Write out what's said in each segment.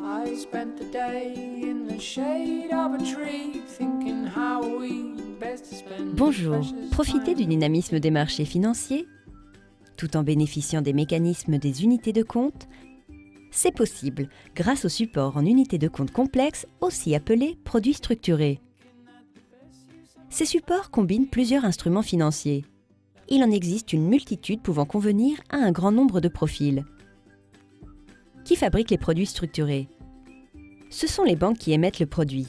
I spent the day in the shade of a tree, thinking how we best spend. Bonjour, profitez du dynamisme des marchés financiers tout en bénéficiant des mécanismes des unités de compte. C'est possible grâce au support en unités de compte complexes, aussi appelés produits structurés. Ces supports combinent plusieurs instruments financiers. Il en existe une multitude pouvant convenir à un grand nombre de profils. Qui fabrique les produits structurés? Ce sont les banques qui émettent le produit.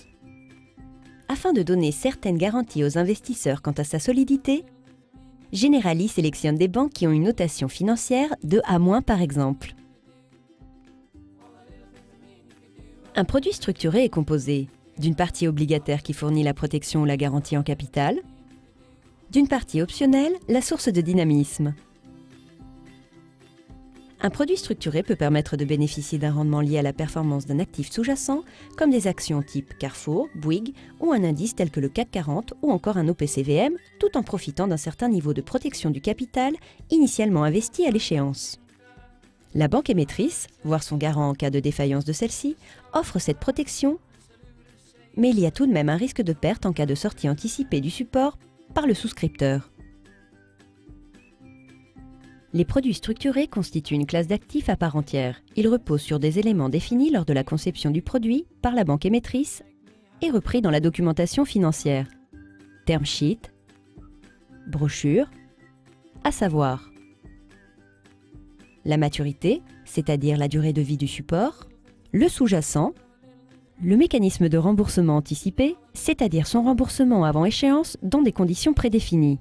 Afin de donner certaines garanties aux investisseurs quant à sa solidité, Generali sélectionne des banques qui ont une notation financière de A- par exemple. Un produit structuré est composé d'une partie obligataire qui fournit la protection ou la garantie en capital, d'une partie optionnelle, la source de dynamisme. Un produit structuré peut permettre de bénéficier d'un rendement lié à la performance d'un actif sous-jacent, comme des actions type Carrefour, Bouygues ou un indice tel que le CAC 40 ou encore un OPCVM, tout en profitant d'un certain niveau de protection du capital initialement investi à l'échéance. La banque émettrice, voire son garant en cas de défaillance de celle-ci, offre cette protection, mais il y a tout de même un risque de perte en cas de sortie anticipée du support par le souscripteur. Les produits structurés constituent une classe d'actifs à part entière. Ils reposent sur des éléments définis lors de la conception du produit par la banque émettrice et repris dans la documentation financière. Term sheet, brochure, à savoir la maturité, c'est-à-dire la durée de vie du support, le sous-jacent, le mécanisme de remboursement anticipé, c'est-à-dire son remboursement avant échéance dans des conditions prédéfinies,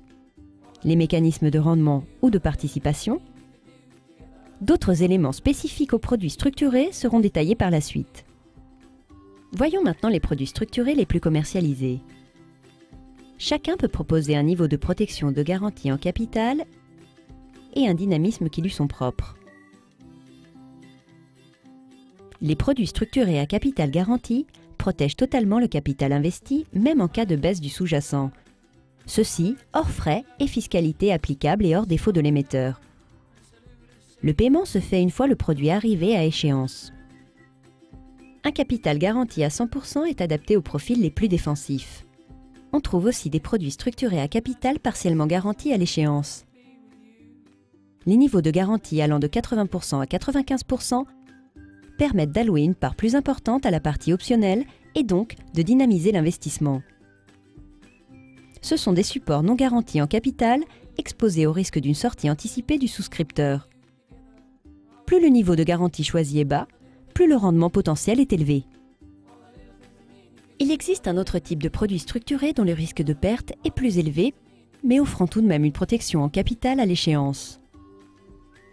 les mécanismes de rendement ou de participation. D'autres éléments spécifiques aux produits structurés seront détaillés par la suite. Voyons maintenant les produits structurés les plus commercialisés. Chacun peut proposer un niveau de protection de garantie en capital et un dynamisme qui lui sont propres. Les produits structurés à capital garanti protègent totalement le capital investi, même en cas de baisse du sous-jacent. Ceci hors frais et fiscalité applicable et hors défaut de l'émetteur. Le paiement se fait une fois le produit arrivé à échéance. Un capital garanti à 100% est adapté aux profils les plus défensifs. On trouve aussi des produits structurés à capital partiellement garantis à l'échéance. Les niveaux de garantie allant de 80% à 95% permettent d'allouer une part plus importante à la partie optionnelle et donc de dynamiser l'investissement. Ce sont des supports non garantis en capital, exposés au risque d'une sortie anticipée du souscripteur. Plus le niveau de garantie choisi est bas, plus le rendement potentiel est élevé. Il existe un autre type de produit structuré dont le risque de perte est plus élevé, mais offrant tout de même une protection en capital à l'échéance.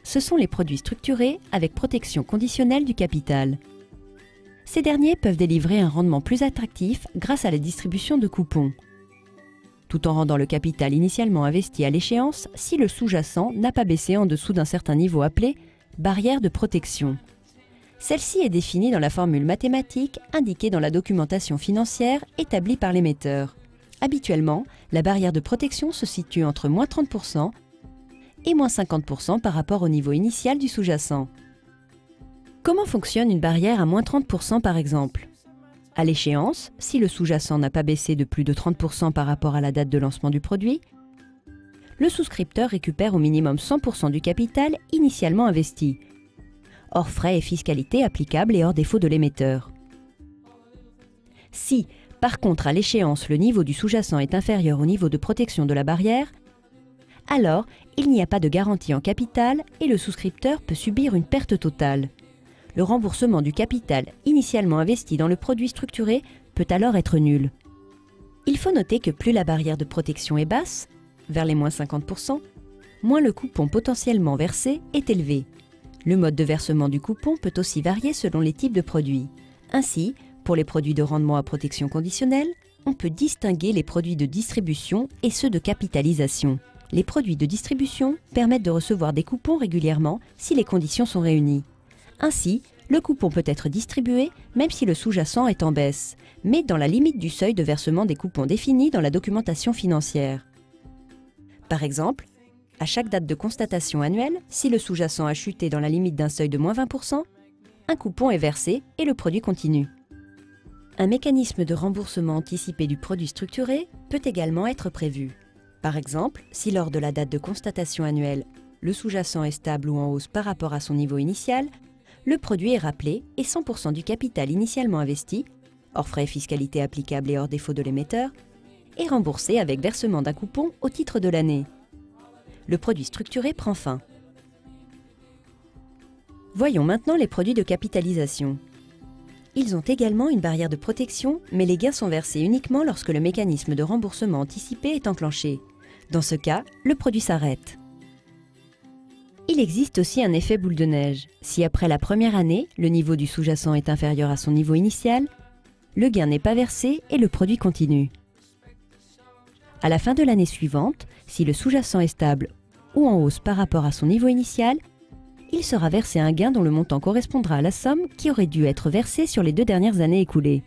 Ce sont les produits structurés avec protection conditionnelle du capital. Ces derniers peuvent délivrer un rendement plus attractif grâce à la distribution de coupons, tout en rendant le capital initialement investi à l'échéance si le sous-jacent n'a pas baissé en dessous d'un certain niveau appelé barrière de protection. Celle-ci est définie dans la formule mathématique indiquée dans la documentation financière établie par l'émetteur. Habituellement, la barrière de protection se situe entre moins 30% et moins 50% par rapport au niveau initial du sous-jacent. Comment fonctionne une barrière à moins 30% par exemple ? À l'échéance, si le sous-jacent n'a pas baissé de plus de 30% par rapport à la date de lancement du produit, le souscripteur récupère au minimum 100% du capital initialement investi, hors frais et fiscalité applicables et hors défaut de l'émetteur. Si, par contre, à l'échéance, le niveau du sous-jacent est inférieur au niveau de protection de la barrière, alors il n'y a pas de garantie en capital et le souscripteur peut subir une perte totale. Le remboursement du capital initialement investi dans le produit structuré peut alors être nul. Il faut noter que plus la barrière de protection est basse, vers les moins 50%, moins le coupon potentiellement versé est élevé. Le mode de versement du coupon peut aussi varier selon les types de produits. Ainsi, pour les produits de rendement à protection conditionnelle, on peut distinguer les produits de distribution et ceux de capitalisation. Les produits de distribution permettent de recevoir des coupons régulièrement si les conditions sont réunies. Ainsi, le coupon peut être distribué même si le sous-jacent est en baisse, mais dans la limite du seuil de versement des coupons défini dans la documentation financière. Par exemple, à chaque date de constatation annuelle, si le sous-jacent a chuté dans la limite d'un seuil de moins 20%, un coupon est versé et le produit continue. Un mécanisme de remboursement anticipé du produit structuré peut également être prévu. Par exemple, si lors de la date de constatation annuelle, le sous-jacent est stable ou en hausse par rapport à son niveau initial, le produit est rappelé et 100% du capital initialement investi, hors frais et fiscalité applicables et hors défaut de l'émetteur, est remboursé avec versement d'un coupon au titre de l'année. Le produit structuré prend fin. Voyons maintenant les produits de capitalisation. Ils ont également une barrière de protection, mais les gains sont versés uniquement lorsque le mécanisme de remboursement anticipé est enclenché. Dans ce cas, le produit s'arrête. Il existe aussi un effet boule de neige. Si après la première année, le niveau du sous-jacent est inférieur à son niveau initial, le gain n'est pas versé et le produit continue. À la fin de l'année suivante, si le sous-jacent est stable ou en hausse par rapport à son niveau initial, il sera versé un gain dont le montant correspondra à la somme qui aurait dû être versée sur les 2 dernières années écoulées.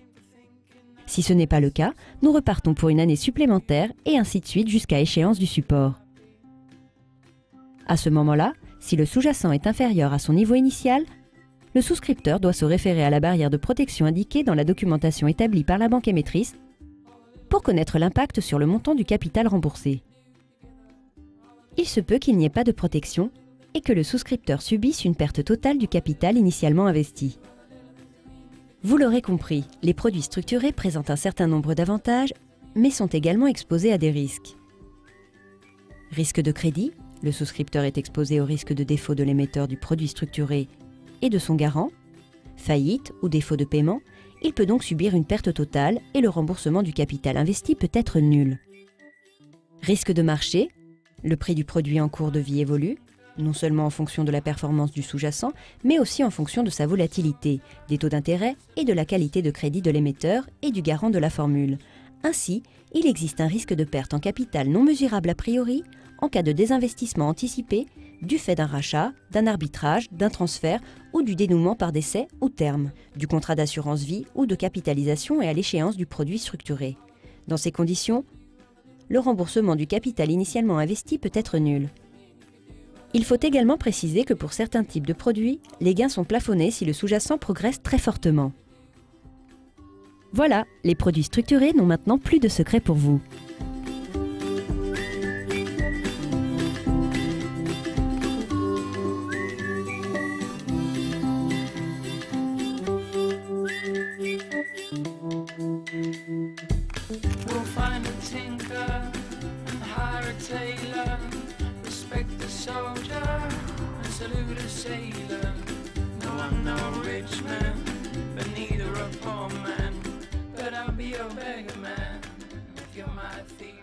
Si ce n'est pas le cas, nous repartons pour une année supplémentaire et ainsi de suite jusqu'à échéance du support. À ce moment-là, si le sous-jacent est inférieur à son niveau initial, le souscripteur doit se référer à la barrière de protection indiquée dans la documentation établie par la banque émettrice pour connaître l'impact sur le montant du capital remboursé. Il se peut qu'il n'y ait pas de protection et que le souscripteur subisse une perte totale du capital initialement investi. Vous l'aurez compris, les produits structurés présentent un certain nombre d'avantages, mais sont également exposés à des risques. Risque de crédit, le souscripteur est exposé au risque de défaut de l'émetteur du produit structuré et de son garant. Faillite ou défaut de paiement, il peut donc subir une perte totale et le remboursement du capital investi peut être nul. Risque de marché, le prix du produit en cours de vie évolue, non seulement en fonction de la performance du sous-jacent, mais aussi en fonction de sa volatilité, des taux d'intérêt et de la qualité de crédit de l'émetteur et du garant de la formule. Ainsi, il existe un risque de perte en capital non mesurable a priori en cas de désinvestissement anticipé du fait d'un rachat, d'un arbitrage, d'un transfert ou du dénouement par décès ou terme, du contrat d'assurance vie ou de capitalisation et à l'échéance du produit structuré. Dans ces conditions, le remboursement du capital initialement investi peut être nul. Il faut également préciser que pour certains types de produits, les gains sont plafonnés si le sous-jacent progresse très fortement. Voilà, les produits structurés n'ont maintenant plus de secret pour vous. We'll find a tinker and hire a tailor, respect the soldier and salute a sailor. No, I'm no rich man, but neither a poor man, but I'll be your beggar man if you're my thief.